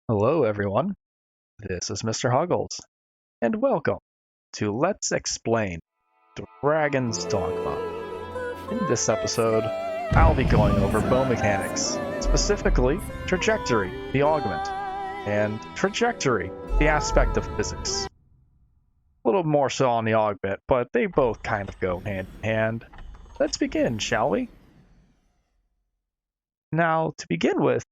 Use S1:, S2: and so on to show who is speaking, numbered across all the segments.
S1: Hello, everyone. This is Mr.Huggles, and welcome to Let's Explain Dragon's Dogma. In this episode, I'll be going over bow mechanics, specifically trajectory, the augment, and trajectory, the aspect of physics. A little more so on the augment, but they both kind of go hand in hand. Let's begin, shall we? Now, to begin with,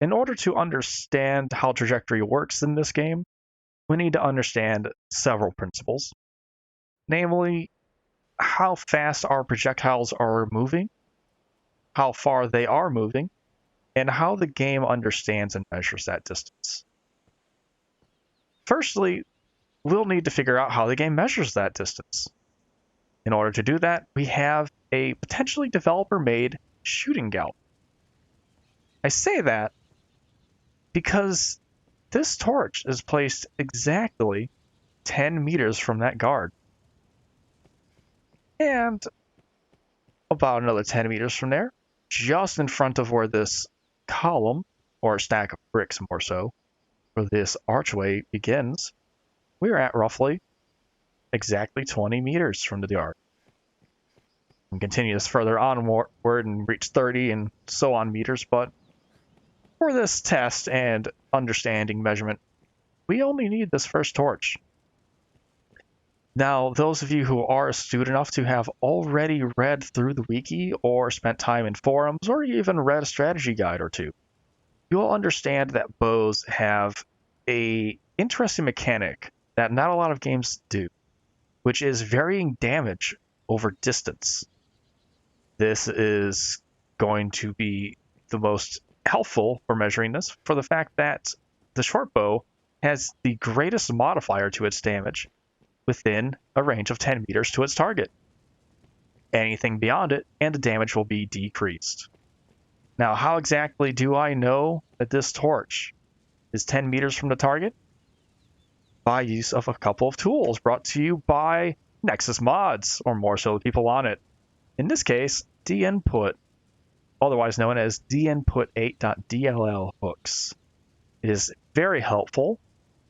S1: in order to understand how trajectory works in this game, we need to understand several principles, namely how fast our projectiles are moving, how far they are moving, and how the game understands and measures that distance. Firstly, we'll need to figure out how the game measures that distance. In order to do that, we have a potentially developer-made shooting galp. I say that because this torch is placed exactly 10 meters from that guard. And about another 10 meters from there, just in front of where this column, or stack of bricks more so, where this archway begins, we're at roughly exactly 20 meters from the guard. We can continue this further onward and reach 30 and so on meters, but for this test and understanding measurement, we only need this first torch. Now, those of you who are astute enough to have already read through the wiki or spent time in forums or even read a strategy guide or two, you'll understand that bows have a interesting mechanic that not a lot of games do, which is varying damage over distance. This is going to be the most helpful for measuring this for the fact that the short bow has the greatest modifier to its damage within a range of 10 meters to its target. Anything beyond it, and the damage will be decreased. Now, how exactly do I know that this torch is 10 meters from the target? By use of a couple of tools brought to you by Nexus Mods, or more so the people on it. In this case, dinput, otherwise known as dinput8.dll hooks. It is very helpful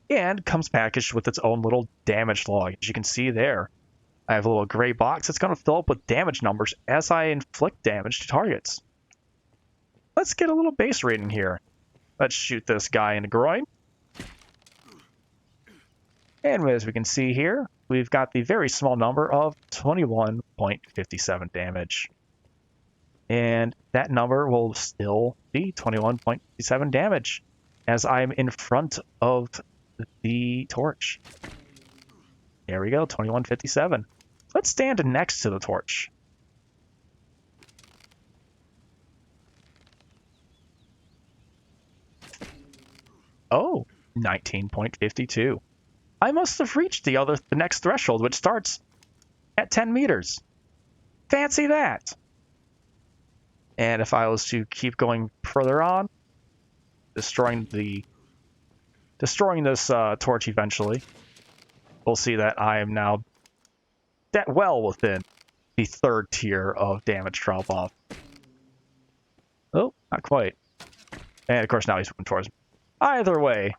S1: and comes packaged with its own little damage log. As you can see there, I have a little gray box that's going to fill up with damage numbers as I inflict damage to targets. Let's get a little base rating here. Let's shoot this guy in the groin. And as we can see here, we've got the very small number of 21.57 damage. And that number will still be 21.57 damage as I'm in front of the torch. There we go, 21.57. Let's stand next to the torch. Oh, 19.52. I must have reached the next threshold, which starts at 10 meters. Fancy that! And if I was to keep going further on, destroying this torch eventually, we'll see that I am now well within the third tier of damage drop-off. Oh, not quite. And of course now he's moving towards me. Either way,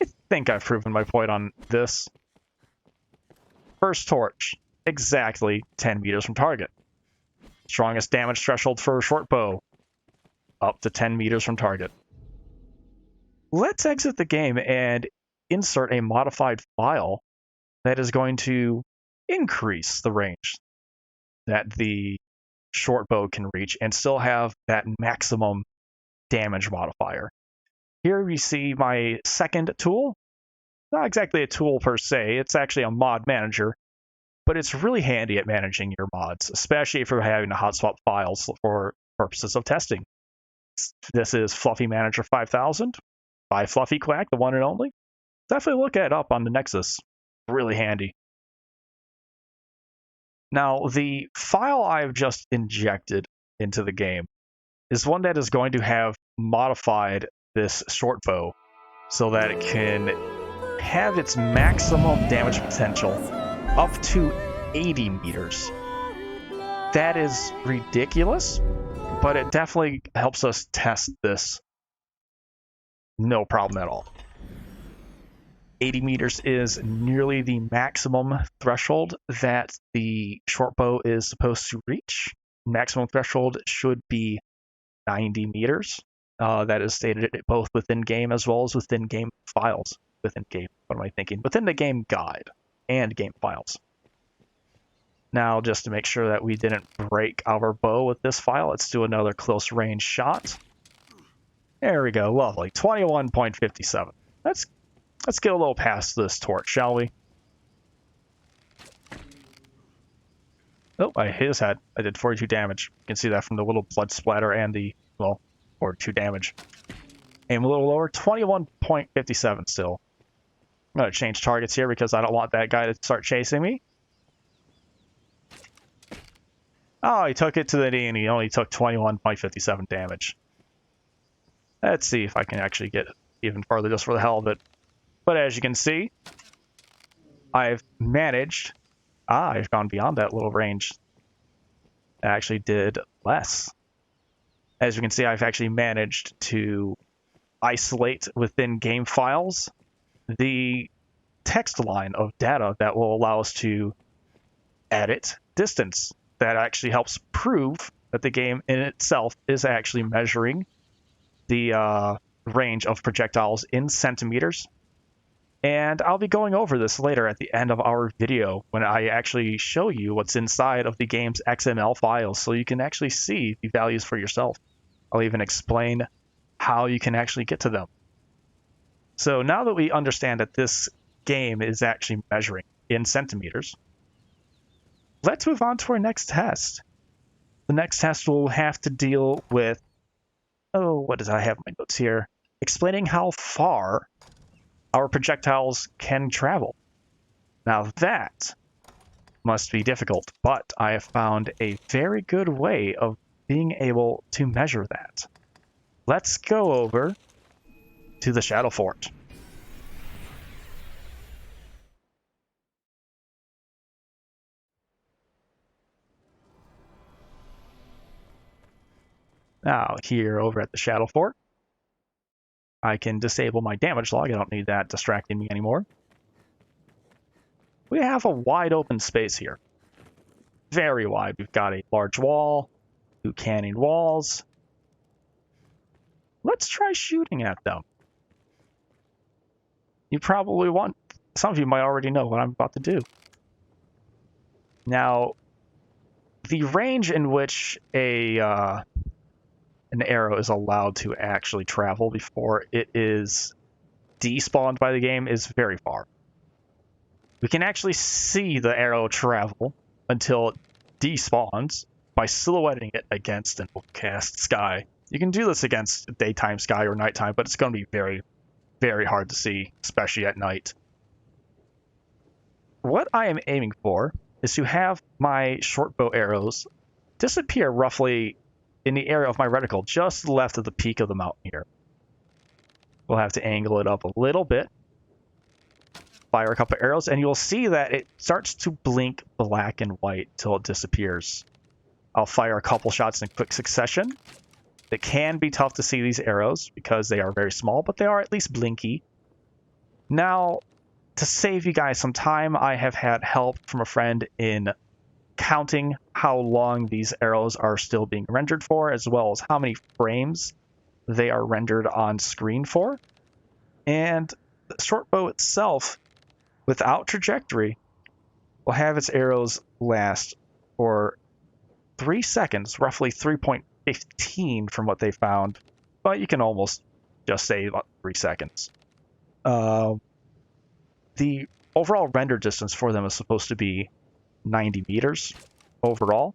S1: I think I've proven my point on this. First torch, exactly 10 meters from target. Strongest damage threshold for a short bow, up to 10 meters from target. Let's exit the game and insert a modified file that is going to increase the range that the short bow can reach and still have that maximum damage modifier. Here we see my second tool. Not exactly a tool per se, it's actually a mod manager, but it's really handy at managing your mods, especially if you're having to hotspot files for purposes of testing. This is Fluffy Manager 5000 by Fluffy Quack, the one and only. Definitely look it up on the Nexus. Really handy. Now, the file I've just injected into the game is one that is going to have modified this short bow so that it can have its maximum damage potential up to 80 meters. That is ridiculous, but it definitely helps us test this no problem at all. 80 meters is nearly the maximum threshold that the short bow is supposed to reach. Maximum threshold should be 90 meters. That is stated both within game as well as within game files. Within game, what am I thinking? Within the game guide and game files. Now, just to make sure that we didn't break our bow with this file, let's do another close range shot. There we go, lovely. 21.57. Let's get a little past this torch, shall we? Oh, I hit his head. I did 42 damage. You can see that from the little blood splatter and the, well, 42 damage. Aim a little lower, 21.57 still. I'm going to change targets here because I don't want that guy to start chasing me. Oh, he took it to the knee and he only took 21.57 damage. Let's see if I can actually get even farther just for the hell of it. But as you can see, I've managed... I've gone beyond that little range. I actually did less. As you can see, I've actually managed to isolate within game files the text line of data that will allow us to edit distance. That actually helps prove that the game in itself is actually measuring the range of projectiles in centimeters. And I'll be going over this later at the end of our video when I actually show you what's inside of the game's XML files so you can actually see the values for yourself. I'll even explain how you can actually get to them. So now that we understand that this game is actually measuring in centimeters, let's move on to our next test. The next test will have to deal with, what does I have in my notes here? Explaining how far our projectiles can travel. Now that must be difficult, but I have found a very good way of being able to measure that. Let's go over to the Shadow Fort. Now, here over at the Shadow Fort, I can disable my damage log. I don't need that distracting me anymore. We have a wide open space here. Very wide. We've got a large wall, 2 canning walls. Let's try shooting at them. You probably want... Some of you might already know what I'm about to do. Now, the range in which an arrow is allowed to actually travel before it is despawned by the game is very far. We can actually see the arrow travel until it despawns by silhouetting it against an overcast sky. You can do this against daytime sky or nighttime, but it's going to be very, very hard to see, especially at night. What I am aiming for is to have my short bow arrows disappear roughly in the area of my reticle, just left of the peak of the mountain here. We'll have to angle it up a little bit. Fire a couple arrows, and you'll see that it starts to blink black and white till it disappears. I'll fire a couple shots in quick succession. It can be tough to see these arrows because they are very small, but they are at least blinky. Now, to save you guys some time, I have had help from a friend in counting how long these arrows are still being rendered for, as well as how many frames they are rendered on screen for. And the short bow itself, without trajectory, will have its arrows last for 3 seconds, roughly 3.15 from what they found, but you can almost just say 3 seconds. The overall render distance for them is supposed to be 90 meters overall.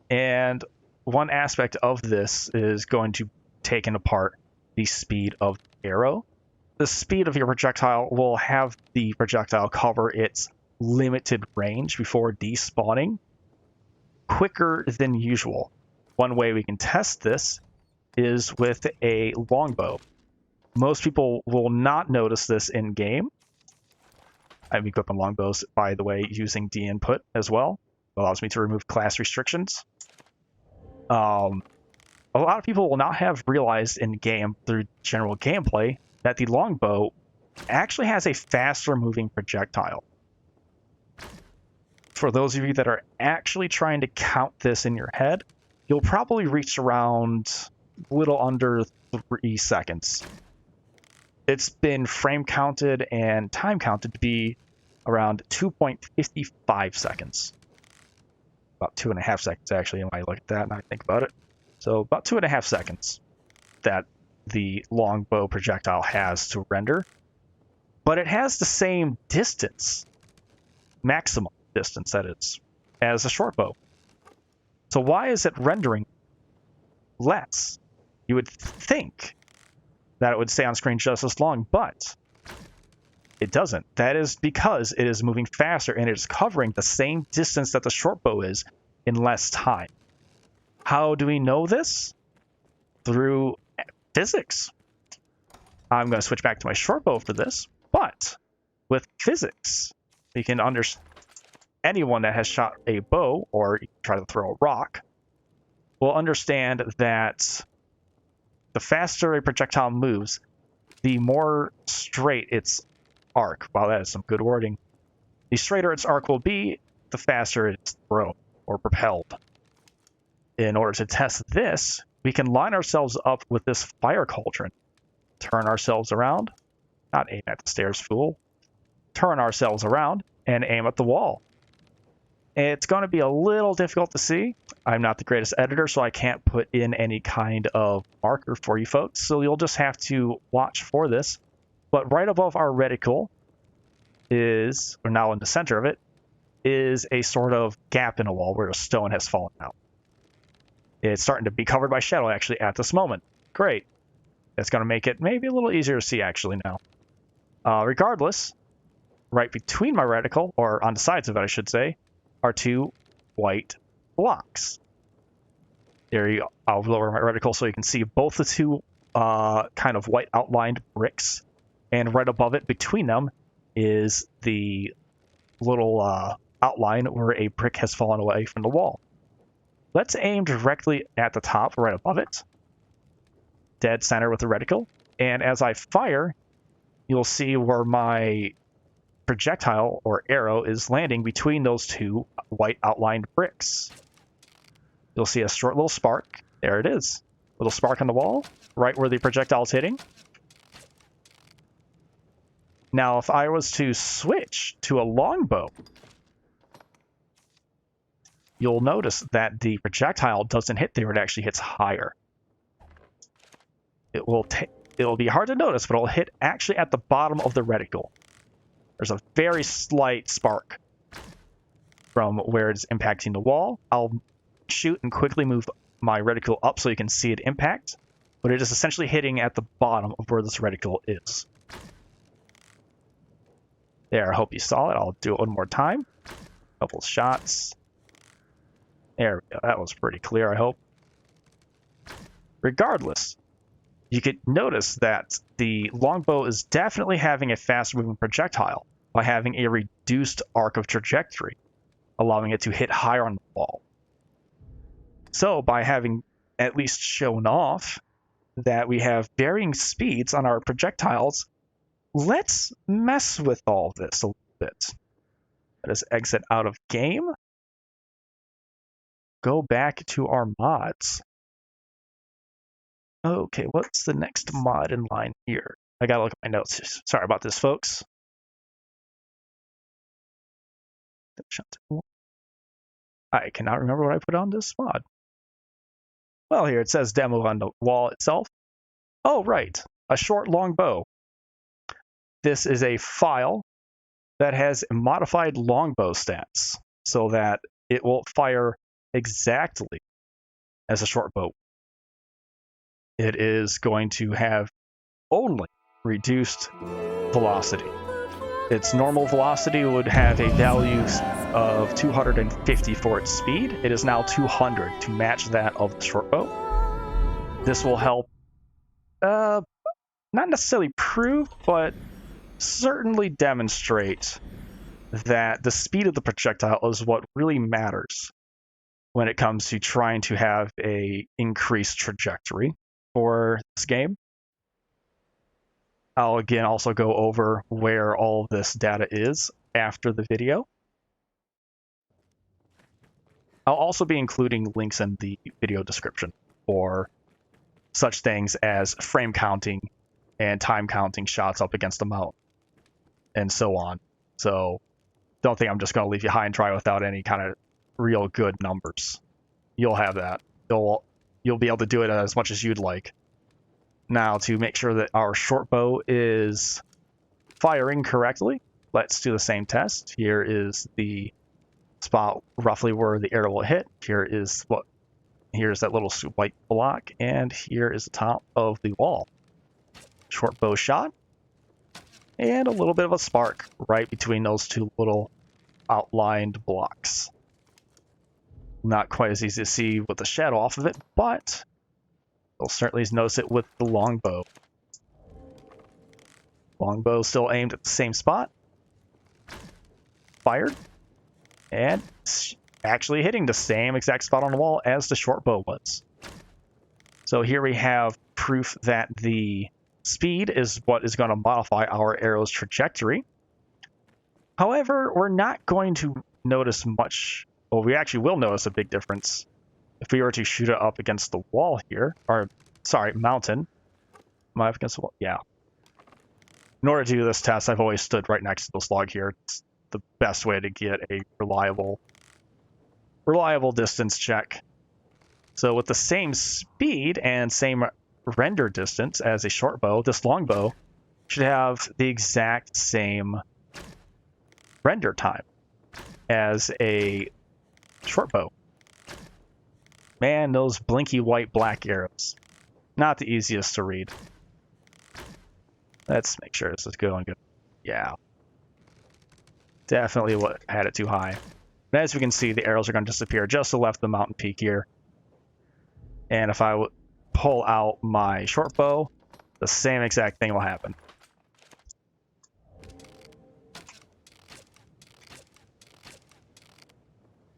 S1: And one aspect of this is going to take apart the speed of the arrow. The speed of your projectile will have the projectile cover its limited range before despawning quicker than usual. One way we can test this is with a longbow. Most people will not notice this in game. I'm equipping longbows, by the way, using D-input as well. It allows me to remove class restrictions. a lot of people will not have realized in game through general gameplay that the longbow actually has a faster moving projectile. For those of you that are actually trying to count this in your head, you'll probably reach around a little under 3 seconds. It's been frame counted and time counted to be around 2.55 seconds. About 2.5 seconds, actually, when I look at that and I think about it. So about 2.5 seconds that the longbow projectile has to render. But it has the same distance, maximum distance that is, as a short bow. So why is it rendering less? You would think that it would stay on screen just as long, but it doesn't. That is because it is moving faster and it is covering the same distance that the short bow is in less time. How do we know this? Through physics. I'm going to switch back to my short bow for this, but with physics, we can understand anyone that has shot a bow or try to throw a rock will understand that the faster a projectile moves, the more straight its arc. Wow, that is some good wording. The straighter its arc will be, the faster it's thrown or propelled. In order to test this, we can line ourselves up with this fire cauldron. Turn ourselves around. Not aim at the stairs, fool. Turn ourselves around and aim at the wall. It's going to be a little difficult to see. I'm not the greatest editor, so I can't put in any kind of marker for you folks. So you'll just have to watch for this. But right above our reticle is, or now in the center of it, is a sort of gap in a wall where a stone has fallen out. It's starting to be covered by shadow, actually, at this moment. Great. That's going to make it maybe a little easier to see, actually, now. Regardless, right between my reticle, or on the sides of it, I should say, are two white blocks. There you go. I'll lower my reticle so you can see both the two kind of white outlined bricks. And right above it, between them, is the little outline where a brick has fallen away from the wall. Let's aim directly at the top, right above it. Dead center with the reticle. And as I fire, you'll see where my projectile or arrow is landing between those two white outlined bricks. You'll see a short little spark. There it is. Little spark on the wall, right where the projectile is hitting. Now, if I was to switch to a longbow, you'll notice that the projectile doesn't hit there, it actually hits higher. It'll be hard to notice, but it'll hit actually at the bottom of the reticle. There's a very slight spark from where it's impacting the wall. I'll shoot and quickly move my reticle up so you can see it impact, but it is essentially hitting at the bottom of where this reticle is. There, I hope you saw it. I'll do it one more time. Couple shots. There we go. That was pretty clear, I hope. Regardless, you could notice that the longbow is definitely having a fast-moving projectile by having a reduced arc of trajectory, allowing it to hit higher on the wall. So by having at least shown off that we have varying speeds on our projectiles, let's mess with all this a little bit. Let us exit out of game. Go back to our mods. Okay, what's the next mod in line here? I gotta look at my notes. Sorry about this, folks. I cannot remember what I put on this mod. Well, here it says demo on the wall itself. Oh, right. A short long bow. This is a file that has modified longbow stats so that it will fire exactly as a short bow. It is going to have only reduced velocity. Its normal velocity would have a value of 250 for its speed. It is now 200 to match that of the short bow. This will help not necessarily prove, but certainly demonstrate that the speed of the projectile is what really matters when it comes to trying to have a increased trajectory for this game. I'll again also go over where all of this data is after the video. I'll also be including links in the video description for such things as frame counting and time counting shots up against the mountain and so on. So don't think I'm just going to leave you high and dry without any kind of real good numbers. You'll have that. You'll be able to do it as much as you'd like. Now, to make sure that our short bow is firing correctly, let's do the same test. Here is the spot roughly where the arrow will hit. Here's that little white block, and here is the top of the wall. Short bow shot, and a little bit of a spark right between those two little outlined blocks. Not quite as easy to see with the shadow off of it, but you'll certainly notice it with the longbow. Longbow still aimed at the same spot. Fired. And actually hitting the same exact spot on the wall as the short bow was. So here we have proof that the speed is what is going to modify our arrow's trajectory. However, we're not going to notice much. Well, we actually will notice a big difference if we were to shoot it up against the wall here, or sorry, mountain. Am I up against the wall? Yeah. In order to do this test, I've always stood right next to this log here. It's the best way to get a reliable distance check. So with the same speed and same render distance as a short bow, this longbow should have the exact same render time as a short bow. Man, those blinky white black arrows. Not the easiest to read. Let's make sure this is going good. Yeah. Definitely what had it too high. But as we can see, the arrows are going to disappear just to the left of the mountain peak here. And if I pull out my short bow, the same exact thing will happen.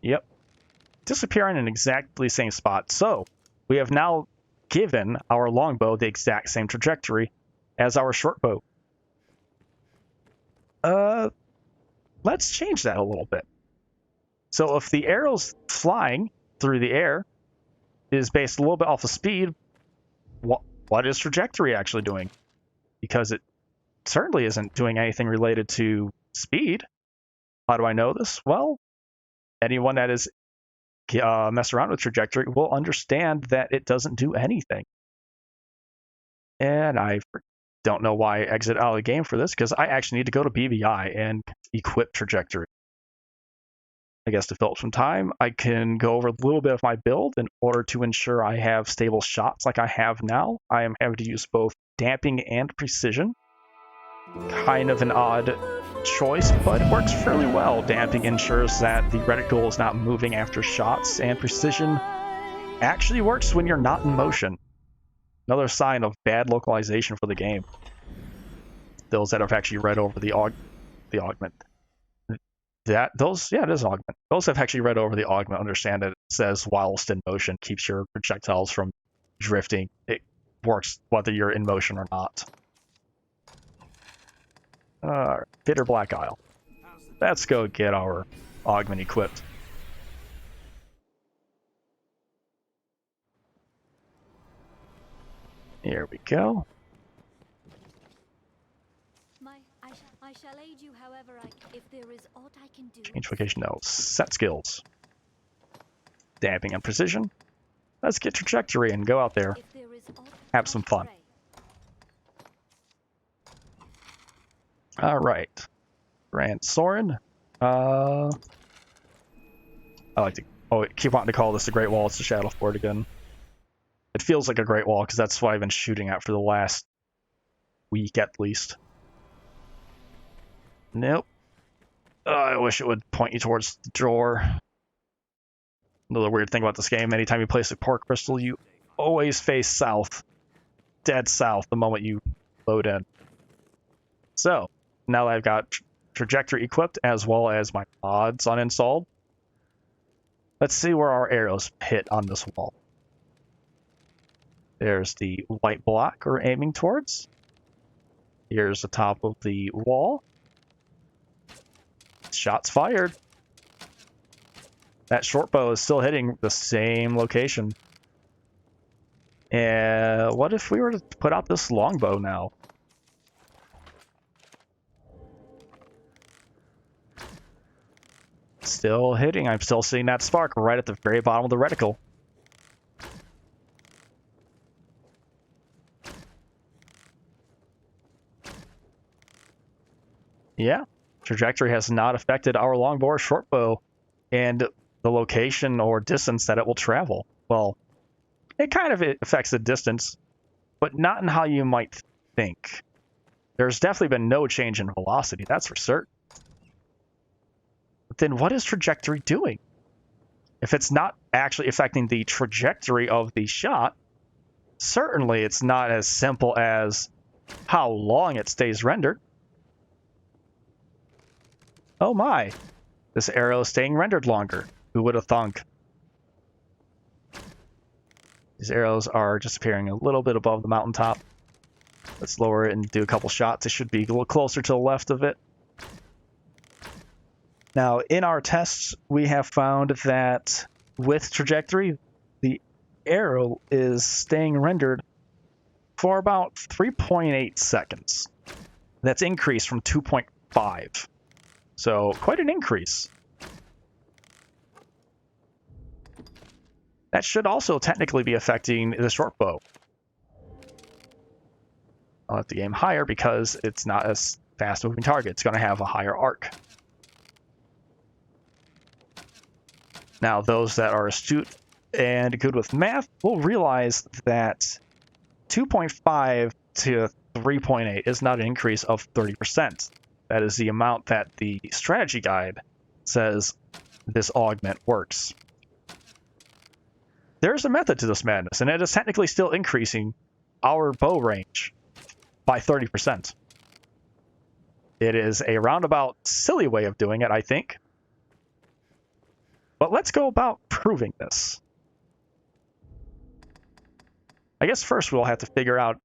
S1: Yep. Disappearing in exactly the same spot. So we have now given our longbow the exact same trajectory as our short bow. Let's change that a little bit. So if the arrow's flying through the air is based a little bit off of speed, what is trajectory actually doing? Because it certainly isn't doing anything related to speed. How do I know this? Well, anyone that is mess around with trajectory will understand that it doesn't do anything. And I don't know why I exit out of the game for this, because I actually need to go to BBI and equip trajectory. I guess to fill up some time, I can go over a little bit of my build in order to ensure I have stable shots like I have now. I am having to use both damping and precision. Kind of an odd choice, but it works fairly well. Damping ensures that the reticle is not moving after shots, and precision actually works when you're not in motion. Another sign of bad localization for the game. Those that have actually read over the Augment. It is Augment. Those have actually read over the Augment understand that it says whilst in motion keeps your projectiles from drifting. It works whether you're in motion or not. Bitter Black Isle. Let's go get our Augment equipped. Here we go.
S2: I shall aid you however if there is aught I can do.
S1: Change location, no. Set skills. Damping and precision. Let's get trajectory and go out there. Have some fun. Alright. Grand Soren. I like to keep wanting to call this the Great Wall. It's the Shadow Fort again. It feels like a Great Wall because that's what I've been shooting at for the last week at least. Nope. I wish it would point you towards the drawer. Another weird thing about this game, anytime you place a core crystal, you always face south. Dead south the moment you load in. So, now that I've got trajectory equipped as well as my mods uninstalled, Let's see where our arrows hit on this wall. There's the white block we're aiming towards. Here's the top of the wall. Shots fired. That short bow is still hitting the same location. And what if we were to put out this longbow now? Still hitting. I'm still seeing that spark right at the very bottom of the reticle. Yeah, trajectory has not affected our longbow or shortbow and the location or distance that it will travel. Well, it kind of affects the distance, but not in how you might think. There's definitely been no change in velocity, that's for certain. But then what is trajectory doing? If it's not actually affecting the trajectory of the shot, certainly it's not as simple as how long it stays rendered. Oh my, this arrow is staying rendered longer. Who would have thunk? These arrows are disappearing a little bit above the mountaintop. Let's lower it and do a couple shots. It should be a little closer to the left of it. Now, in our tests, we have found that with trajectory, the arrow is staying rendered for about 3.8 seconds. That's increased from 2.5. So, quite an increase. That should also technically be affecting the short bow. I'll have to aim higher because it's not as fast moving target. It's going to have a higher arc. Now, those that are astute and good with math will realize that 2.5 to 3.8 is not an increase of 30%. That is the amount that the strategy guide says this augment works. There's a method to this madness, and it is technically still increasing our bow range by 30%. It is a roundabout, silly way of doing it, I think. But let's go about proving this. I guess first we'll have to figure out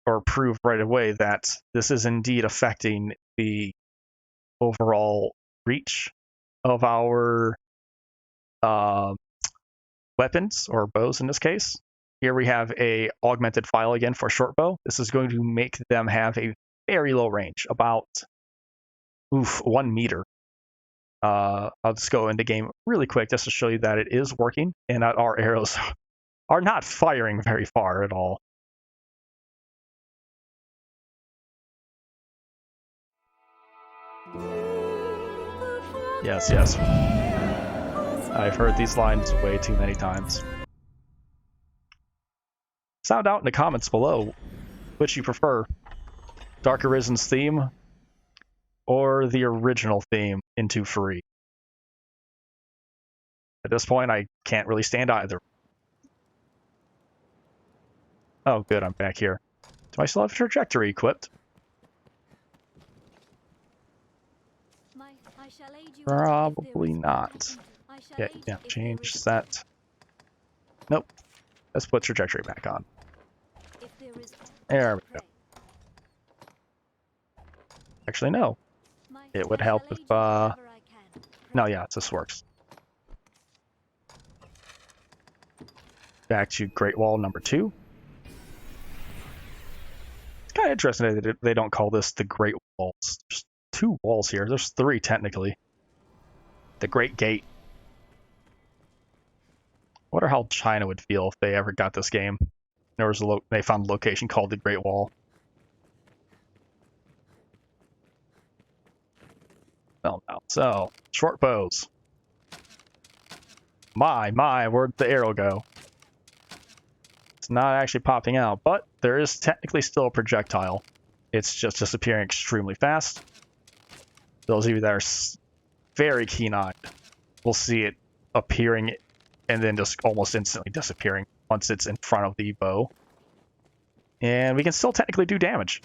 S1: or prove right away that this is indeed affecting the overall reach of our weapons, or bows in this case. Here we have a augmented file again for short bow. This is going to make them have a very low range, about 1 meter. I'll just go into game really quick just to show you that it is working and that our arrows are not firing very far at all. Yes, yes. I've heard these lines way too many times. Sound out in the comments below which you prefer, Dark Arisen's theme or the original theme into Free. At this point, I can't really stand either. Oh, good, I'm back here. Do I still have trajectory equipped? Probably not. Yeah, change that. Nope. Let's put trajectory back on. There we go. Actually, no. It would help if, no, yeah, this works. Back to Great Wall number 2. It's kind of interesting that they don't call this the Great Walls. There's 2 walls here. There's 3 technically. The Great Gate. I wonder how China would feel if they ever got this game. There was they found a location called the Great Wall. Well, no. So, short bows. My, where'd the arrow go? It's not actually popping out, but there is technically still a projectile. It's just disappearing extremely fast. Those of you that are very keen-eyed will see it appearing and then just almost instantly disappearing once it's in front of the bow. And we can still technically do damage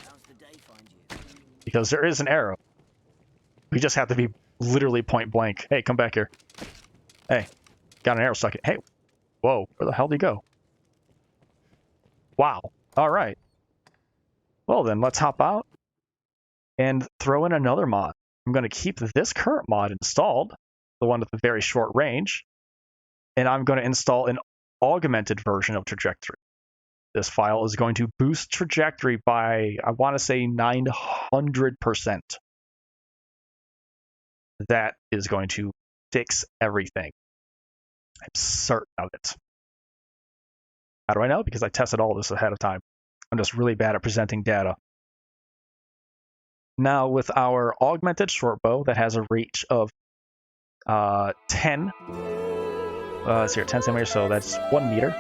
S1: because there is an arrow. We just have to be literally point blank. Hey, come back here. Hey, got an arrow stuck in. Hey, whoa, where the hell did he go? Wow. All right. Well, then let's hop out and throw in another mod. I'm going to keep this current mod installed, the one with the very short range, and I'm going to install an augmented version of Trajectory. This file is going to boost Trajectory by, I want to say, 900%. That is going to fix everything. I'm certain of it. How do I know? Because I tested all this ahead of time. I'm just really bad at presenting data. Now, with our augmented short bow that has a reach of 10, let's see here, 10 centimeters, so that's 1 meter,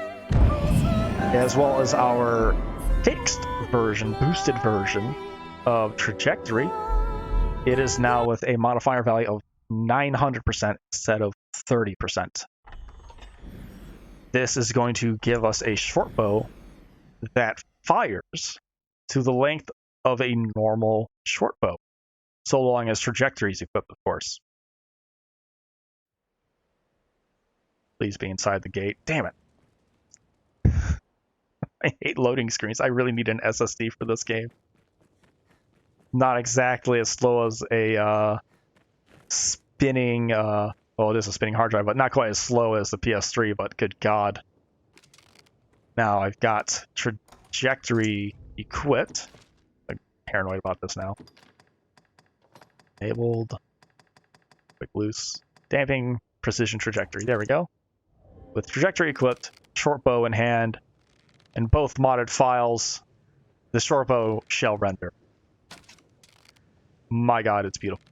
S1: as well as our fixed version, boosted version of Trajectory, it is now with a modifier value of 900% instead of 30%. This is going to give us a short bow that fires to the length of a normal short bow, so long as Trajectory is equipped, of course. Please be inside the gate. Damn it. I hate loading screens. I really need an SSD for this game. Not exactly as slow as a spinning, well, it is a spinning hard drive, but not quite as slow as the PS3, but good God. Now I've got Trajectory equipped. I'm paranoid about this now. Enabled. Quick loose. Damping precision trajectory. There we go. With Trajectory equipped, short bow in hand, and both modded files, the short bow shall render. My God, it's beautiful.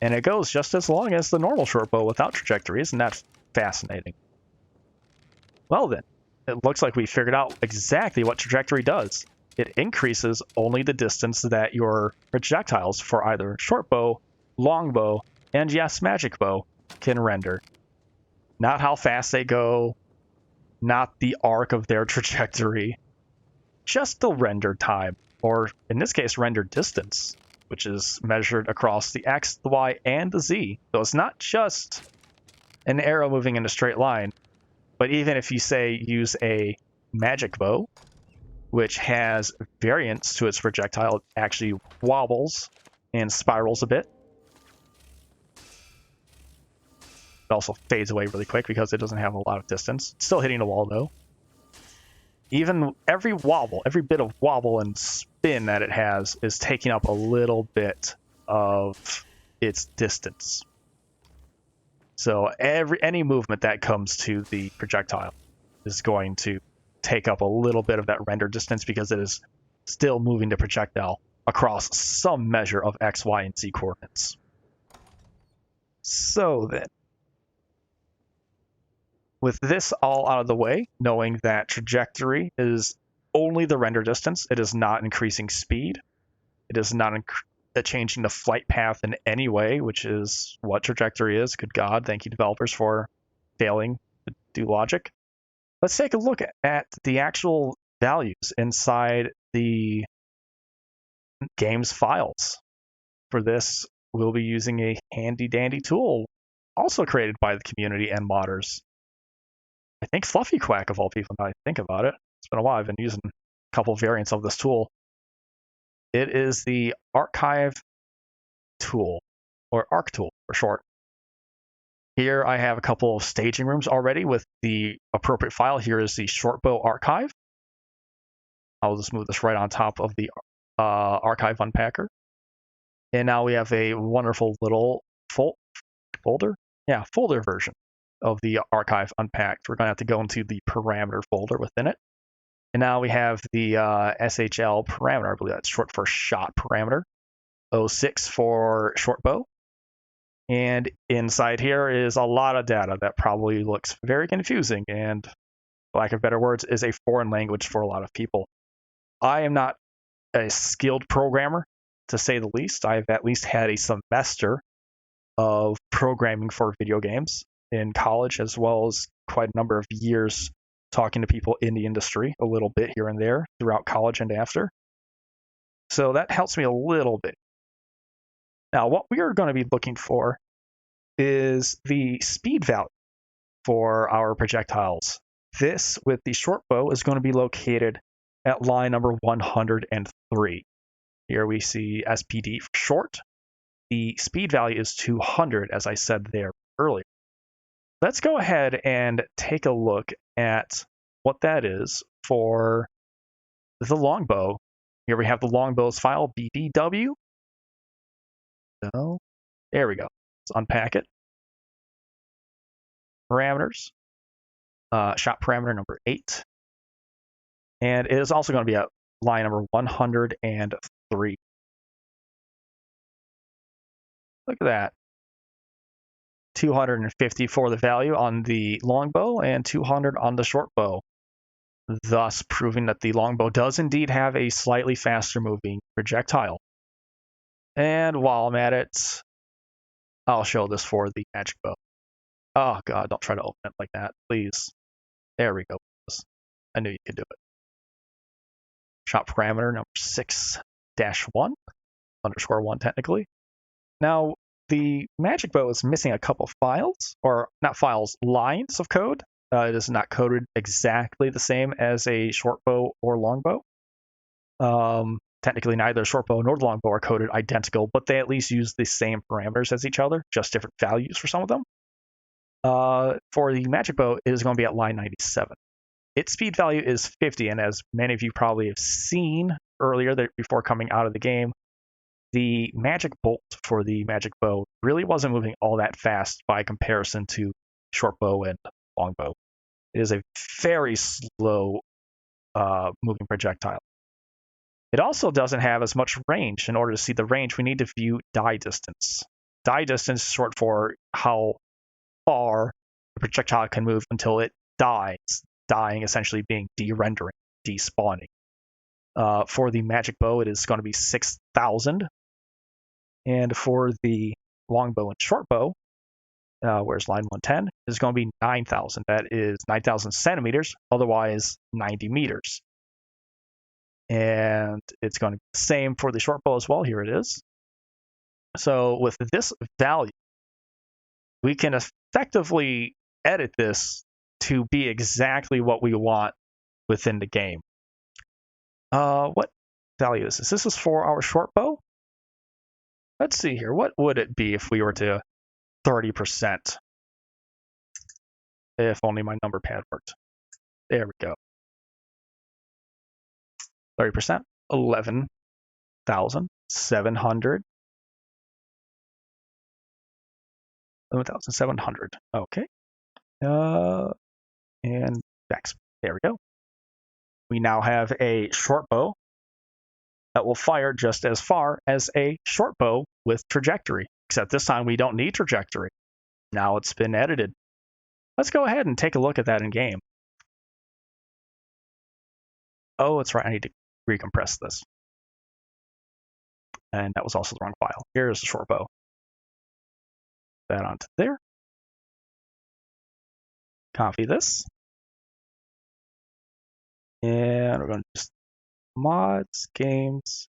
S1: And it goes just as long as the normal short bow without Trajectory. Isn't that fascinating? Well then, it looks like we figured out exactly what Trajectory does. It increases only the distance that your projectiles for either short bow, long bow, and yes, magic bow can render. Not how fast they go, not the arc of their trajectory, just the render time, or in this case, render distance, which is measured across the X, the Y, and the Z. So it's not just an arrow moving in a straight line, but even if you say use a magic bow, which has variance to its projectile, it actually wobbles and spirals a bit. It also fades away really quick because it doesn't have a lot of distance. It's still hitting the wall though. Even every wobble, every bit of wobble and spin that it has is taking up a little bit of its distance. So any movement that comes to the projectile is going to take up a little bit of that render distance because it is still moving the projectile across some measure of X, Y, and Z coordinates. So then, with this all out of the way, knowing that Trajectory is only the render distance, it is not increasing speed, it is not changing the flight path in any way, which is what Trajectory is. Good God, thank you developers for failing to do logic. Let's take a look at the actual values inside the game's files. For this, we'll be using a handy-dandy tool, also created by the community and modders. I think Fluffy Quack, of all people, now I think about it. It's been a while. I've been using a couple variants of this tool. It is the archive tool, or ARC tool for short. Here I have a couple of staging rooms already with the appropriate file. Here is the shortbow archive. I'll just move this right on top of the archive unpacker. And now we have a wonderful little folder version of the archive unpacked. We're going to have to go into the parameter folder within it. And now we have the SHL parameter. I believe that's short for shot parameter. 06 for shortbow. And inside here is a lot of data that probably looks very confusing and, for lack of better words, is a foreign language for a lot of people. I am not a skilled programmer, to say the least. I've at least had a semester of programming for video games in college, as well as quite a number of years talking to people in the industry a little bit here and there throughout college and after. So that helps me a little bit. Now, what we are going to be looking for is the speed value for our projectiles. This, with the short bow, is going to be located at line number 103. Here we see SPD for short. The speed value is 200, as I said there earlier. Let's go ahead and take a look at what that is for the longbow. Here we have the longbow's file, BDW. So, there we go. Let's unpack it. Parameters. Shot parameter number 8. And it is also going to be at line number 103. Look at that. 250 for the value on the longbow and 200 on the short bow, thus proving that the longbow does indeed have a slightly faster moving projectile. And while I'm at it, I'll show this for the magic bow. Oh god, don't try to open it like that, please. There we go. I knew you could do it. Shot parameter number 6-1, _1 technically. Now, the magic bow is missing a couple files, or not files, lines of code. It is not coded exactly the same as a short bow or longbow. Technically, neither short bow nor the longbow are coded identical, but they at least use the same parameters as each other, just different values for some of them. For the magic bow, it is going to be at line 97. Its speed value is 50, and as many of you probably have seen earlier before coming out of the game, the magic bolt for the magic bow really wasn't moving all that fast by comparison to short bow and longbow. It is a very slow moving projectile. It also doesn't have as much range. In order to see the range, we need to view die distance. Die distance is short for how far the projectile can move until it dies, dying essentially being de-rendering, despawning. For the magic bow, it is going to be 6,000. And for the longbow and short bow, where's line 110, is going to be 9,000. That is 9,000 centimeters, otherwise 90 meters. And it's going to be the same for the short bow as well. Here it is. So with this value, we can effectively edit this to be exactly what we want within the game. What value is this? This is for our short bow. Let's see here. What would it be if we were to 30%? If only my number pad worked. There we go. 30%, 11,700. 11,700. Okay. And back. There we go. We now have a short bow that will fire just as far as a short bow with trajectory, except this time we don't need trajectory. Now it's been edited. Let's go ahead and take a look at that in game. Oh, that's right. I need to recompress this. And that was also the wrong file. Here's the short bow. That onto there. Copy this. And we're going to just mods, games.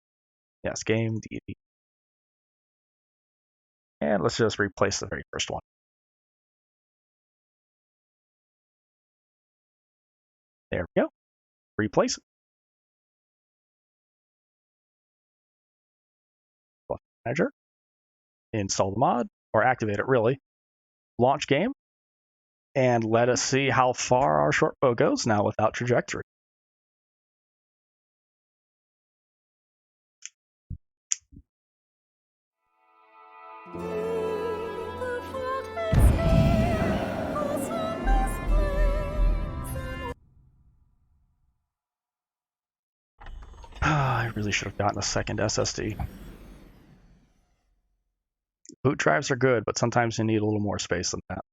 S1: Yes, game, DD. And let's just replace the very first one. There we go. Replace it. Manager. Install the mod, or activate it really. Launch game. And let us see how far our short bow goes now without trajectory. I really should have gotten a second SSD. Boot drives are good, but sometimes you need a little more space than that.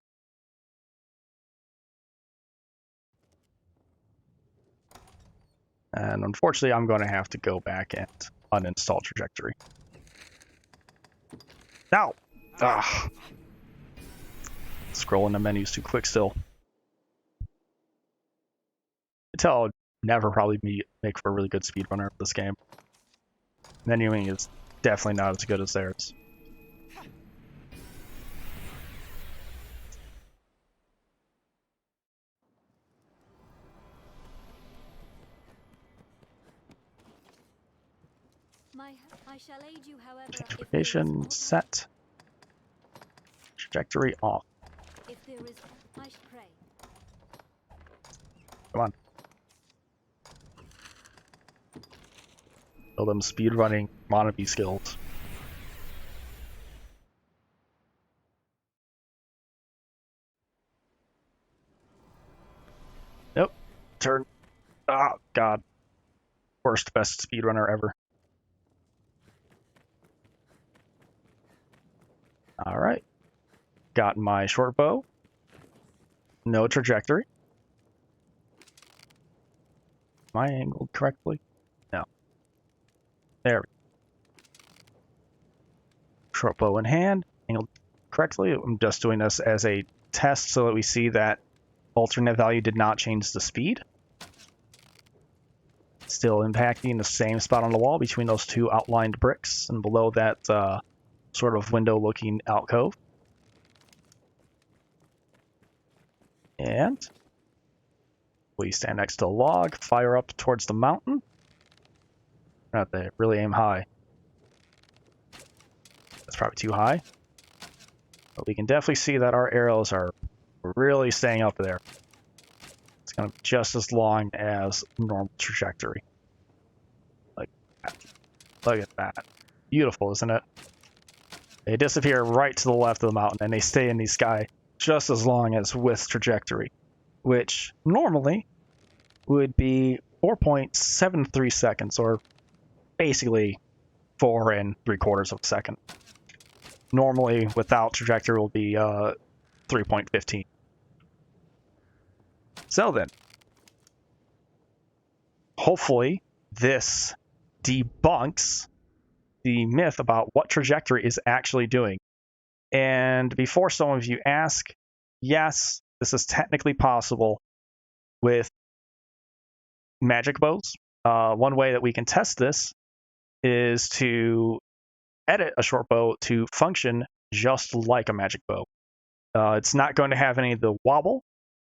S1: And unfortunately, I'm going to have to go back and uninstall trajectory. Now! Ah. Scrolling the menus too quick still. I tell I'll never probably make for a really good speedrunner of this game. Menuing is definitely not as good as theirs.
S2: I shall aid you, however, if there is
S1: Location
S2: aught
S1: set. Trajectory off.
S2: if there is I pray.
S1: Come on. Build them speedrunning wannabe skills. Nope. Turn. Oh, God. Worst, best speedrunner ever. Alright. Got my short bow. No trajectory. Am I angled correctly? No. There we go. Short bow in hand. Angled correctly. I'm just doing this as a test so that we see that alternate value did not change the speed. Still impacting the same spot on the wall between those two outlined bricks and below that sort of window-looking alcove. And we stand next to a log, fire up towards the mountain. Not there, really aim high. That's probably too high. But we can definitely see that our arrows are really staying up there. It's going to be just as long as normal trajectory. Like that. Look at that. Beautiful, isn't it? They disappear right to the left of the mountain, and they stay in the sky just as long as with trajectory, which normally would be 4.73 seconds, or basically 4 3/4 of a second. Normally, without trajectory, will be 3.15. So then, hopefully, this debunks the myth about what trajectory is actually doing. And before some of you ask, yes, this is technically possible with magic bows. One way that we can test this is to edit a short bow to function just like a magic bow. It's not going to have any of the wobble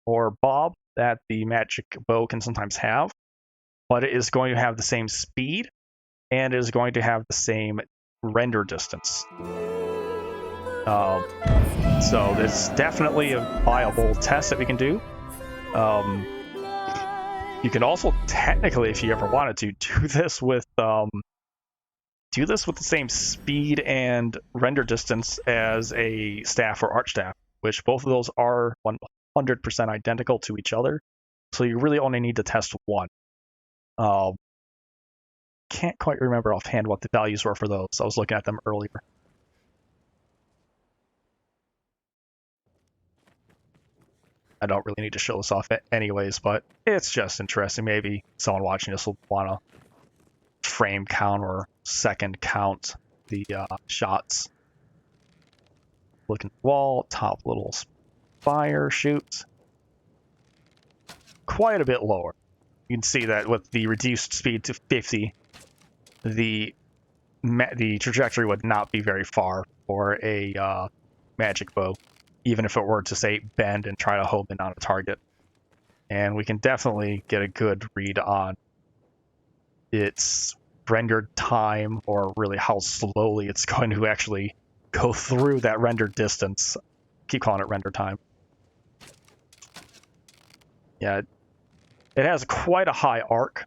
S1: or bob that the magic bow can sometimes have, but it is going to have the same speed and it is going to have the same render distance. So it's definitely a viable test that we can do. You can also technically, if you ever wanted to, do this with the same speed and render distance as a staff or arch staff, which both of those are 100% identical to each other. So you really only need to test one. Can't quite remember offhand what the values were for those. I was looking at them earlier. I don't really need to show this off anyways, but it's just interesting. Maybe someone watching this will want to frame count or second count the shots. Looking at the wall, top little spire shoots. Quite a bit lower. You can see that with the reduced speed to 50, the trajectory would not be very far for a magic bow, even if it were to, say, bend and try to home in on a target. And we can definitely get a good read on its rendered time, or really how slowly it's going to actually go through that rendered distance. Keep calling it render time. Yeah, it has quite a high arc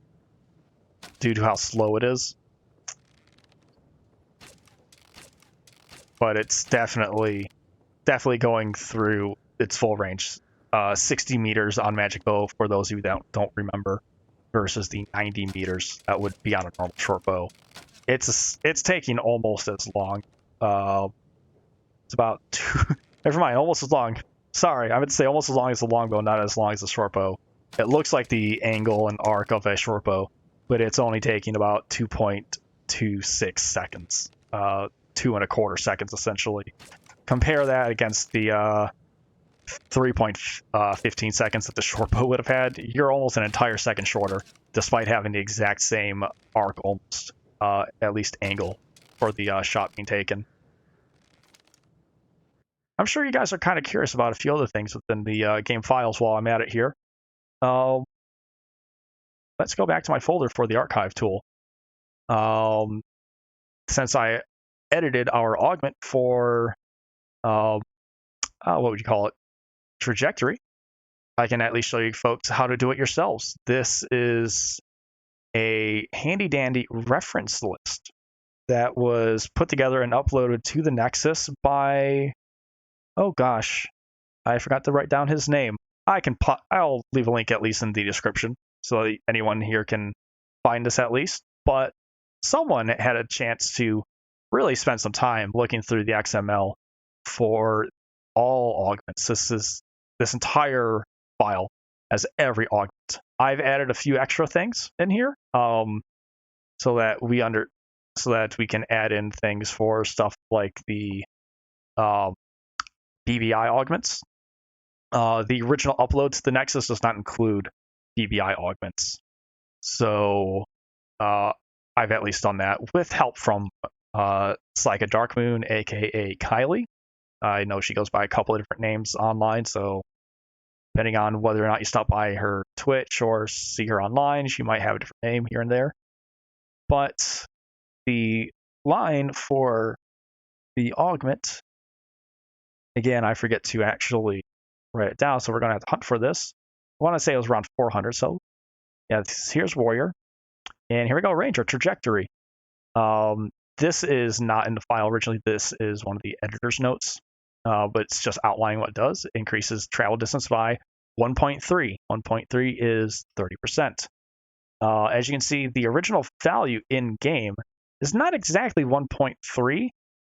S1: due to how slow it is. But it's definitely going through its full range. 60 meters on magic bow, for those of you that don't remember, versus the 90 meters that would be on a normal short bow. It's taking almost as long. It's about never mind, almost as long. Sorry, I would say almost as long as the longbow, not as long as the short bow. It looks like the angle and arc of a short bow, but it's only taking about 2.26 seconds. 2.25 seconds, essentially. Compare that against the 3.15 seconds that the short bow would have had. You're almost an entire second shorter, despite having the exact same arc, almost, at least angle, for the shot being taken. I'm sure you guys are kind of curious about a few other things within the game files while I'm at it here. Let's go back to my folder for the archive tool. since I edited our augment for what would you call it? Trajectory, I can at least show you folks how to do it yourselves. This is a handy dandy reference list that was put together and uploaded to the Nexus by, oh gosh, I forgot to write down his name. I'll leave a link at least in the description so that anyone here can find this at least. But someone had a chance to really spend some time looking through the XML for all augments. This entire file has every augment. I've added a few extra things in here, so that we can add in things for stuff like the BBI augments. The original upload to the Nexus does not include BBI augments, so I've at least done that with help from Psycha Darkmoon, aka Kylie. I know she goes by a couple of different names online, so depending on whether or not you stop by her Twitch or see her online, she might have a different name here and there. But the line for the augment, again, I forget to actually write it down, so we're going to have to hunt for this. I want to say it was around 400, so yeah, here's Warrior. And here we go, Ranger, Trajectory. This is not in the file originally. This is one of the editor's notes, but it's just outlining what it does. It increases travel distance by 1.3. 1.3 is 30%. As you can see, the original value in-game is not exactly 1.3,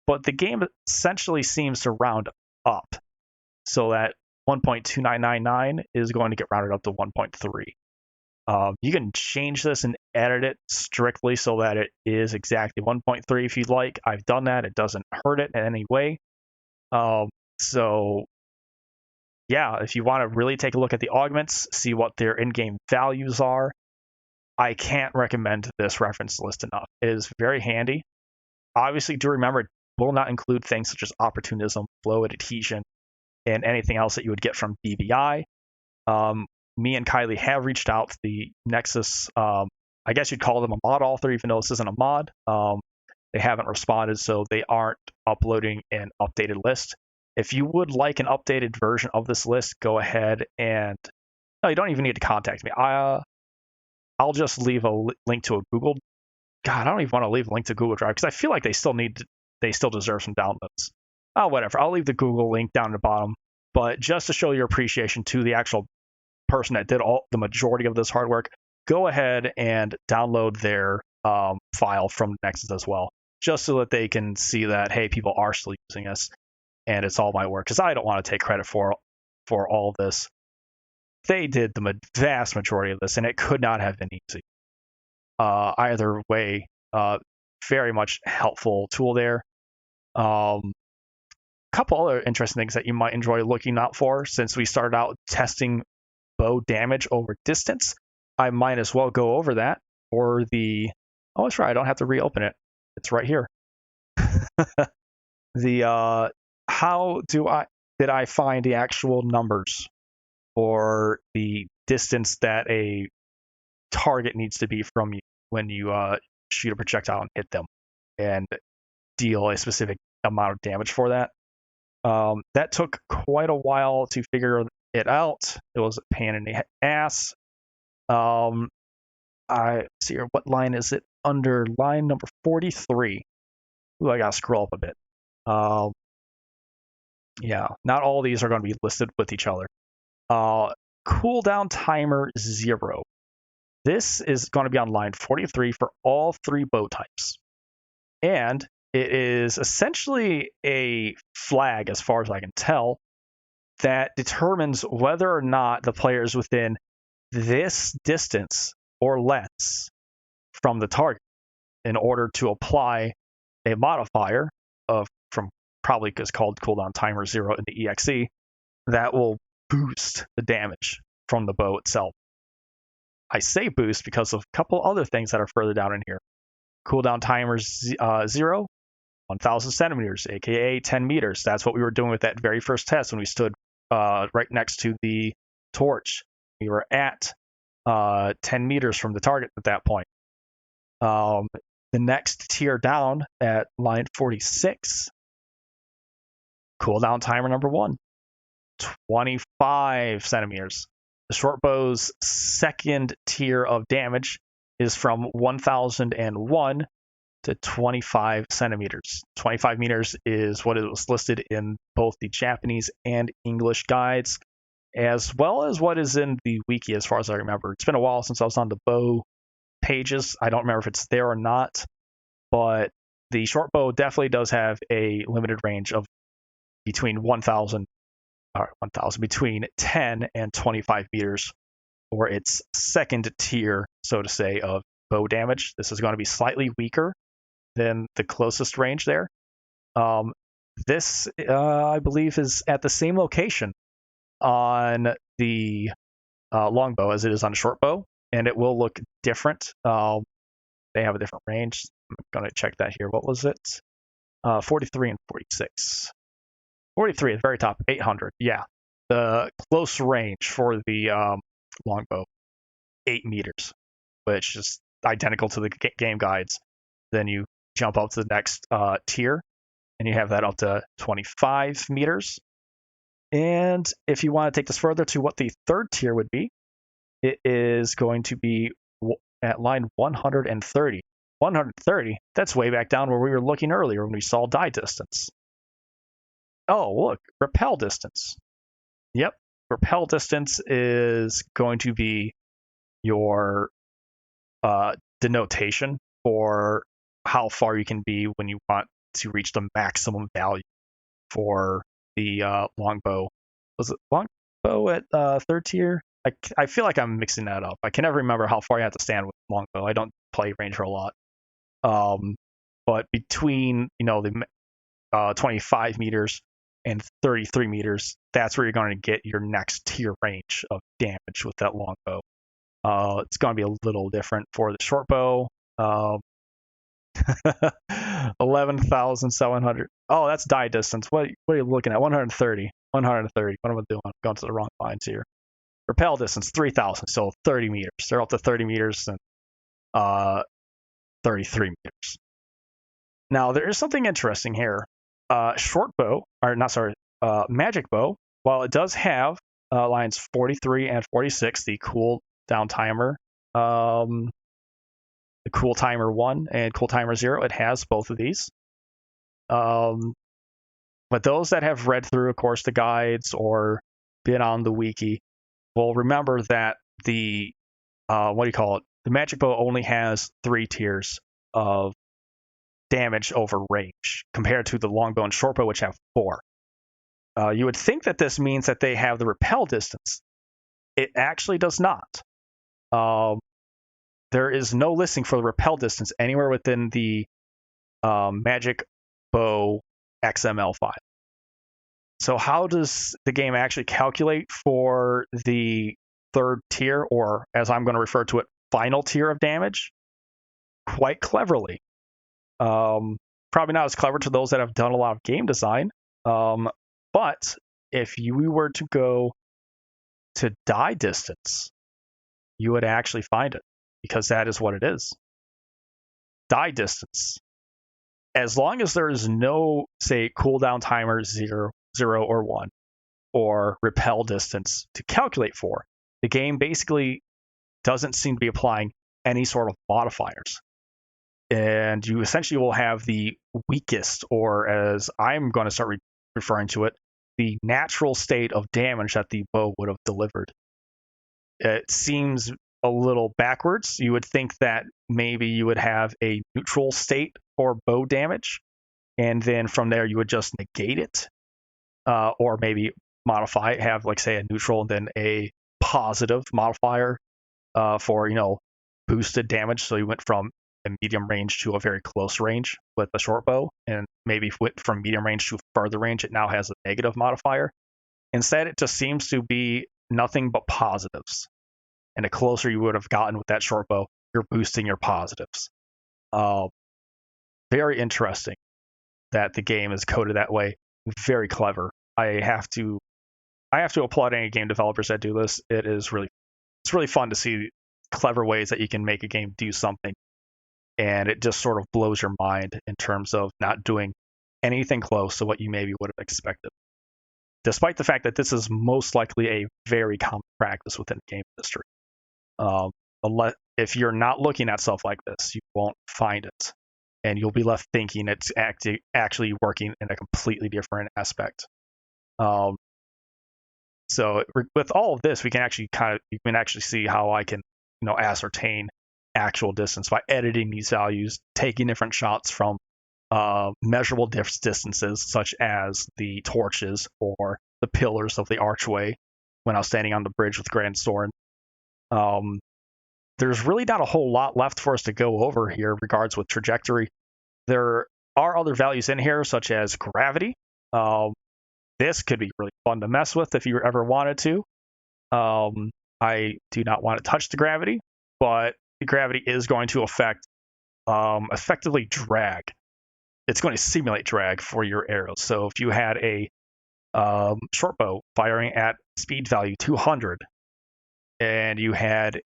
S1: but the game essentially seems to round up. So that 1.2999 is going to get rounded up to 1.3. You can change this and edit it strictly so that it is exactly 1.3 if you'd like. I've done that. It doesn't hurt it in any way. So yeah, if you want to really take a look at the augments, see what their in-game values are, I can't recommend this reference list enough. It is very handy. Obviously, do remember it will not include things such as opportunism, flow, and adhesion, and anything else that you would get from BBI. Me and Kylie have reached out to the Nexus. I guess you'd call them a mod author, even though this isn't a mod. They haven't responded, so they aren't uploading an updated list. If you would like an updated version of this list, go ahead and no, you don't even need to contact me. I'll just leave a link to a Google. God, I don't even want to leave a link to Google Drive because I feel like they still deserve some downloads. Oh, whatever. I'll leave the Google link down at the bottom. But just to show your appreciation to the actual person that did the majority of this hard work, go ahead and download their file from Nexus as well, just so that they can see that, hey, people are still using this, and it's all my work, because I don't want to take credit for all of this. They did the vast majority of this, and it could not have been easy. Either way, very much helpful tool there. Couple other interesting things that you might enjoy looking out for, since we started out testing bow damage over distance. I might as well go over that. Or oh, that's right, I don't have to reopen it. It's right here. How did I find the actual numbers or the distance that a target needs to be from you when you shoot a projectile and hit them and deal a specific amount of damage for that? That took quite a while to figure it out. It was a pain in the ass. I see here, what line is it? Under line number 43. Ooh, I gotta scroll up a bit. Yeah, not all these are going to be listed with each other. Cooldown timer 0. This is going to be on line 43 for all 3 bow types. And it is essentially a flag, as far as I can tell, that determines whether or not the player is within this distance or less from the target in order to apply a modifier from probably is called cooldown timer 0 in the EXE that will boost the damage from the bow itself. I say boost because of a couple other things that are further down in here. Cooldown timer 0, 1,000 centimeters, aka 10 meters. That's what we were doing with that very first test when we stood right next to the torch. We were at 10 meters from the target at that point. The next tier down at line 46, cooldown timer number 1, 25 centimeters. The short bow's second tier of damage is from 1001 to 25 centimeters. 25 meters is what it was listed in both the Japanese and English guides, as well as what is in the wiki as far as I remember. It's been a while since I was on the bow pages. I don't remember if it's there or not, but the short bow definitely does have a limited range of between 1,000, between 10 and 25 meters for its second tier, so to say, of bow damage. This is going to be slightly weaker than the closest range there. This, I believe, is at the same location on the longbow as it is on the short bow, and it will look different. They have a different range. I'm going to check that here. What was it? 43 and 46. 43 at the very top, 800. Yeah. The close range for the longbow, 8 meters, which is identical to the game guides. Then you jump up to the next tier, and you have that up to 25 meters. And if you want to take this further to what the third tier would be, it is going to be at line 130. 130? That's way back down where we were looking earlier when we saw die distance. Oh, look, repel distance. Yep, repel distance is going to be your denotation for how far you can be when you want to reach the maximum value for the longbow. Was it longbow at third tier? I feel like I'm mixing that up. I can never remember how far you have to stand with longbow. I don't play ranger a lot. But between the 25 meters and 33 meters, that's where you're going to get your next tier range of damage with that longbow. It's going to be a little different for the short bow. 11,700. Oh, that's die distance. What are you looking at? 130. 130. What am I doing? I'm going to the wrong lines here. Repel distance, 3,000. So 30 meters. They're up to 30 meters and 33 meters. Now, there is something interesting here. Magic bow, while it does have lines 43 and 46, the cool down timer, the cool timer 1 and cool timer 0, it has both of these. But those that have read through, of course, the guides or been on the wiki will remember that the the magic bow only has 3 tiers of damage over range compared to the longbow and shortbow, which have 4. You would think that this means that they have the repel distance. It actually does not. There is no listing for the repel distance anywhere within the magic bow XML file. So how does the game actually calculate for the third tier, or as I'm going to refer to it, final tier of damage? Quite cleverly. Probably not as clever to those that have done a lot of game design. But if you were to go to die distance, you would actually find it, because that is what it is. Die distance. As long as there is no, say, cooldown timer 0 or 1, or repel distance to calculate for, the game basically doesn't seem to be applying any sort of modifiers. And you essentially will have the weakest, or as I'm going to start referring to it, the natural state of damage that the bow would have delivered. It seems a little backwards. You would think that maybe you would have a neutral state for bow damage, and then from there you would just negate it, or maybe modify it, have, like, say, a neutral and then a positive modifier for boosted damage. So you went from a medium range to a very close range with the short bow, and maybe went from medium range to further range, it now has a negative modifier. Instead, it just seems to be nothing but positives. And the closer you would have gotten with that short bow, you're boosting your positives. Very interesting that the game is coded that way. Very clever. I have to applaud any game developers that do this. It's really fun to see clever ways that you can make a game do something and it just sort of blows your mind in terms of not doing anything close to what you maybe would have expected. Despite the fact that this is most likely a very common practice within the game industry. Unless, if you're not looking at stuff like this, you won't find it. And you'll be left thinking it's actually working in a completely different aspect. So with all of this, we can actually see how I can, ascertain actual distance by editing these values, taking different shots from measurable distances, such as the torches or the pillars of the archway when I was standing on the bridge with Grand Soren. There's really not a whole lot left for us to go over here regards with trajectory. There are other values in here, such as gravity. This could be really fun to mess with if you ever wanted to. I do not want to touch the gravity, but the gravity is going to affect effectively drag. It's going to simulate drag for your arrows. So if you had a short bow firing at speed value 200 and you had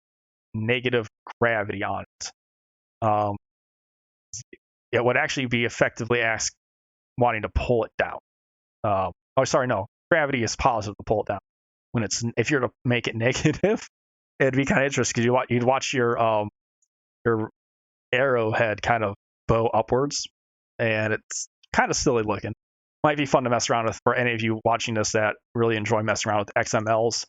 S1: negative gravity on it, it would actually be effectively wanting to pull it down. Gravity is positive to pull it down. If you're to make it negative, it'd be kind of interesting because you'd watch your arrowhead kind of bow upwards, and it's kind of silly looking. Might be fun to mess around with for any of you watching this that really enjoy messing around with XMLs.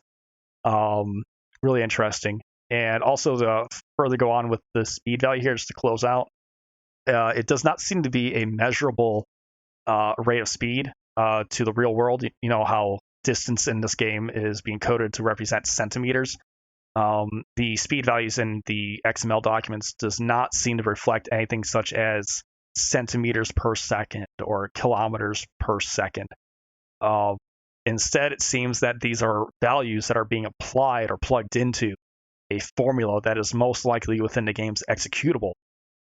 S1: Really interesting. And also to further go on with the speed value here, just to close out, it does not seem to be a measurable rate of speed to the real world. You know how distance in this game is being coded to represent centimeters. The speed values in the XML documents does not seem to reflect anything such as centimeters per second or kilometers per second. Instead, it seems that these are values that are being applied or plugged into a formula that is most likely within the game's executable.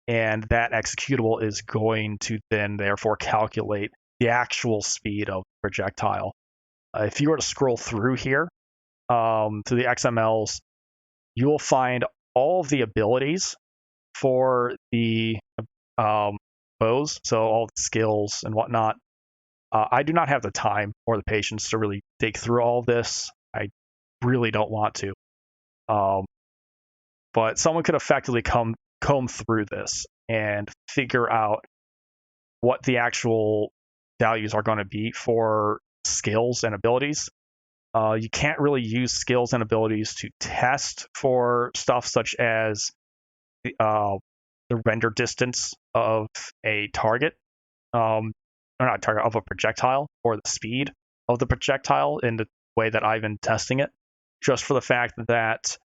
S1: And that executable is going to then therefore calculate the actual speed of the projectile. If you were to scroll through here to the XMLs, you will find all of the abilities for the bows, so all the skills and whatnot. I do not have the time or the patience to really dig through all of this. I really don't want to. But someone could effectively comb through this and figure out what the actual values are going to be for skills and abilities. You can't really use skills and abilities to test for stuff such as the render distance of a target, or not a target, of a projectile, or the speed of the projectile in the way that I've been testing it, just for the fact that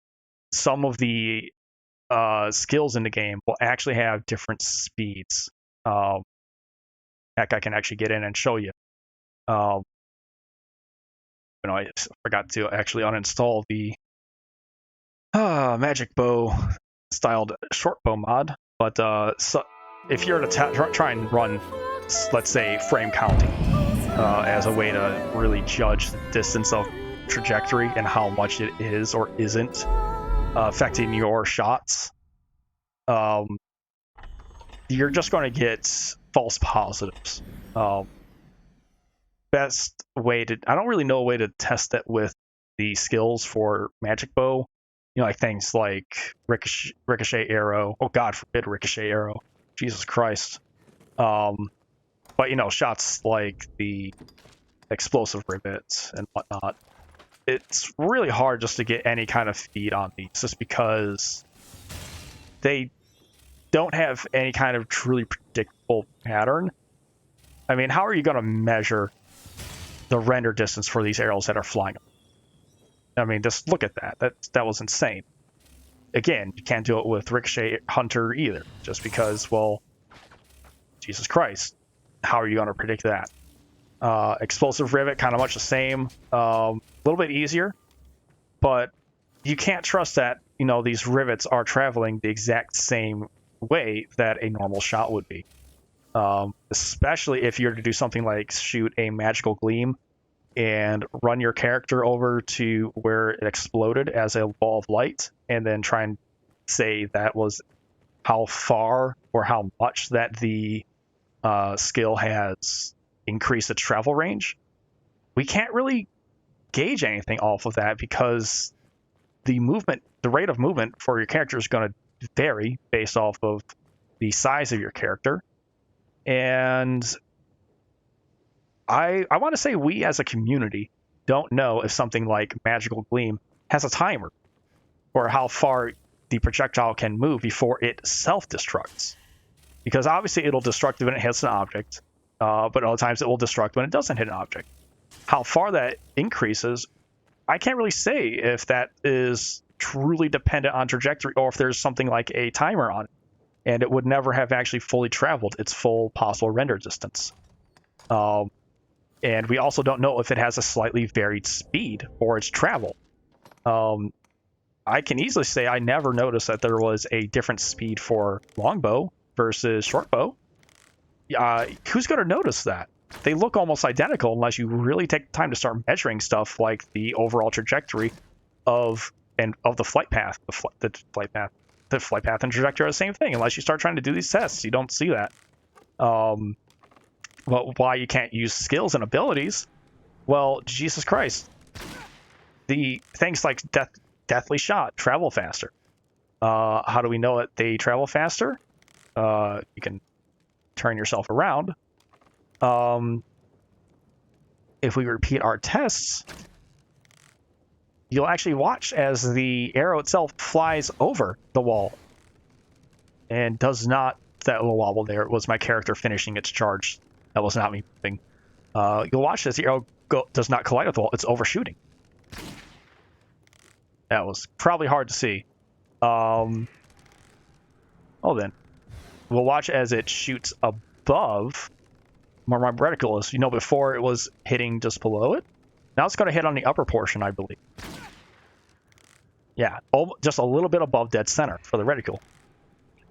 S1: some of the skills in the game will actually have different speeds. Heck, I can actually get in and show you. I forgot to actually uninstall the magic bow styled short bow mod. But so if you're to try and run, let's say, frame counting as a way to really judge the distance of trajectory and how much it is or isn't affecting your shots, you're just going to get false positives. Best way to, I don't really know a way to test it with the skills for magic bow. Like things like ricochet arrow. Oh, God forbid ricochet arrow. Jesus Christ. But shots like the explosive rivets and whatnot. It's really hard just to get any kind of feed on these, just because they don't have any kind of truly predictable pattern. I mean, how are you going to measure the render distance for these arrows that are flying? I mean, just look at that. That was insane. Again, you can't do it with Ricochet Hunter either, just because, well, Jesus Christ, how are you going to predict that? Explosive Rivet, kind of much the same. A little bit easier, but you can't trust that, these rivets are traveling the exact same way that a normal shot would be. Especially if you're to do something like shoot a magical gleam and run your character over to where it exploded as a ball of light, and then try and say that was how far or how much that the skill has increased its travel range, we can't really gauge anything off of that because the rate of movement for your character is going to vary based off of the size of your character. And I want to say we as a community don't know if something like Magical Gleam has a timer or how far the projectile can move before it self-destructs. Because obviously it'll destruct when it hits an object, but other times it will destruct when it doesn't hit an object. How far that increases, I can't really say if that is truly dependent on trajectory or if there's something like a timer on it, and it would never have actually fully traveled its full possible render distance. And we also don't know if it has a slightly varied speed for its travel. I can easily say I never noticed that there was a different speed for longbow versus shortbow. Who's going to notice that? They look almost identical unless you really take time to start measuring stuff like the overall trajectory of the flight path. The flight path and trajectory are the same thing. Unless you start trying to do these tests, you don't see that. But why you can't use skills and abilities? Well, Jesus Christ. The things like Deathly Shot travel faster. How do we know that they travel faster? You can turn yourself around. If we repeat our tests, you'll actually watch as the arrow itself flies over the wall and does not. That little wobble there was my character finishing its charge. That was not me moving. You'll watch as the arrow does not collide with the wall. It's overshooting. That was probably hard to see. Then. We'll watch as it shoots above where my reticle is. Before it was hitting just below it. Now it's going to hit on the upper portion, I believe. Yeah, just a little bit above dead center for the reticle.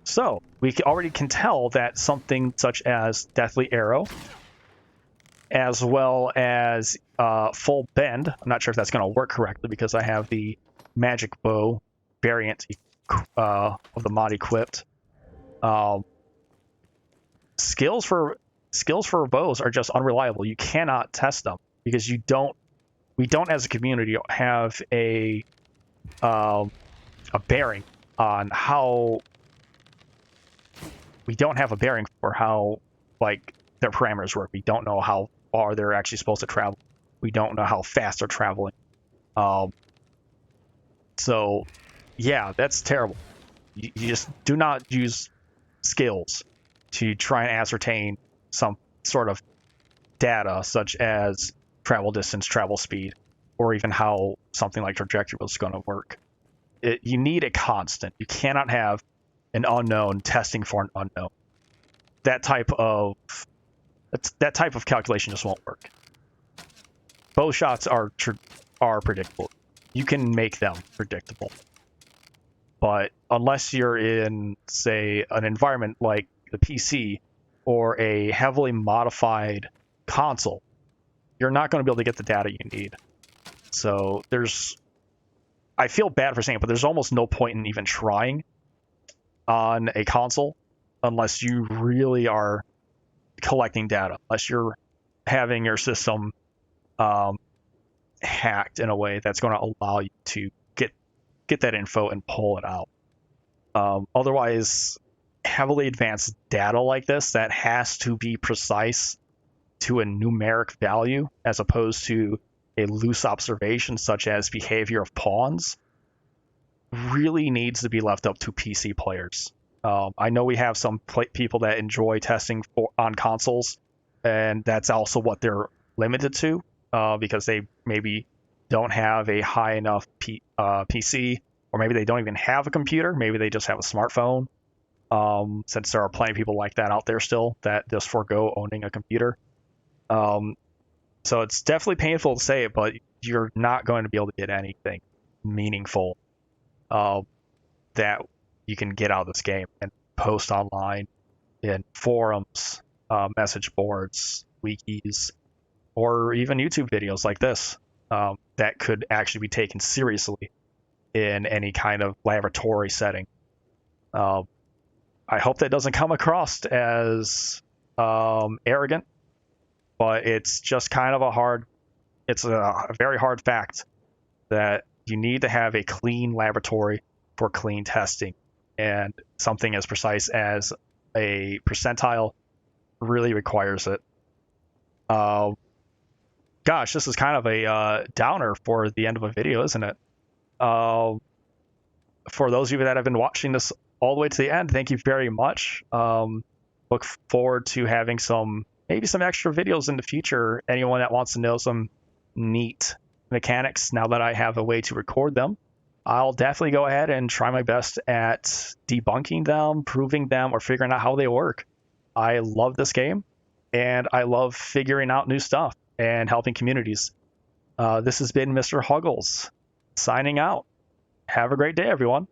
S1: So, we already can tell that something such as Deathly Arrow, as well as Full Bend, I'm not sure if that's going to work correctly because I have the Magic Bow variant of the mod equipped. Skills for bows are just unreliable. You cannot test them because we don't as a community have a bearing on how. We don't have a bearing for how their parameters work. We don't know how far they're actually supposed to travel. We don't know how fast they're traveling. So yeah, that's terrible. You just do not use skills to try and ascertain some sort of data such as travel distance, travel speed, or even how something like trajectory was going to work. You need a constant. You cannot have an unknown testing for an unknown. That type of calculation just won't work. Bow shots are predictable. You can make them predictable. But unless you're in, say, an environment like the PC or a heavily modified console, you're not going to be able to get the data you need. So I feel bad for saying it, but there's almost no point in even trying on a console unless you really are collecting data, unless you're having your system hacked in a way that's going to allow you to get that info and pull it out. Otherwise, heavily advanced data like this that has to be precise to a numeric value as opposed to a loose observation such as behavior of pawns really needs to be left up to PC players. I know we have some people that enjoy testing on consoles, and that's also what they're limited to because they maybe don't have a high enough PC, or maybe they don't even have a computer. Maybe they just have a smartphone, since there are plenty of people like that out there still that just forego owning a computer. So it's definitely painful to say it, but you're not going to be able to get anything meaningful that you can get out of this game and post online in forums, message boards, wikis, or even YouTube videos like this that could actually be taken seriously in any kind of laboratory setting. I hope that doesn't come across as arrogant, but it's just kind of it's a very hard fact that you need to have a clean laboratory for clean testing, and something as precise as a percentile really requires it. Gosh, this is kind of a downer for the end of a video, isn't it? For those of you that have been watching this all the way to the end, thank you very much. Look forward to having maybe some extra videos in the future. Anyone that wants to know some neat mechanics now that I have a way to record them, I'll definitely go ahead and try my best at debunking them, proving them, or figuring out how they work. I love this game, and I love figuring out new stuff and helping communities. This has been Mr. Huggles signing out. Have a great day, everyone.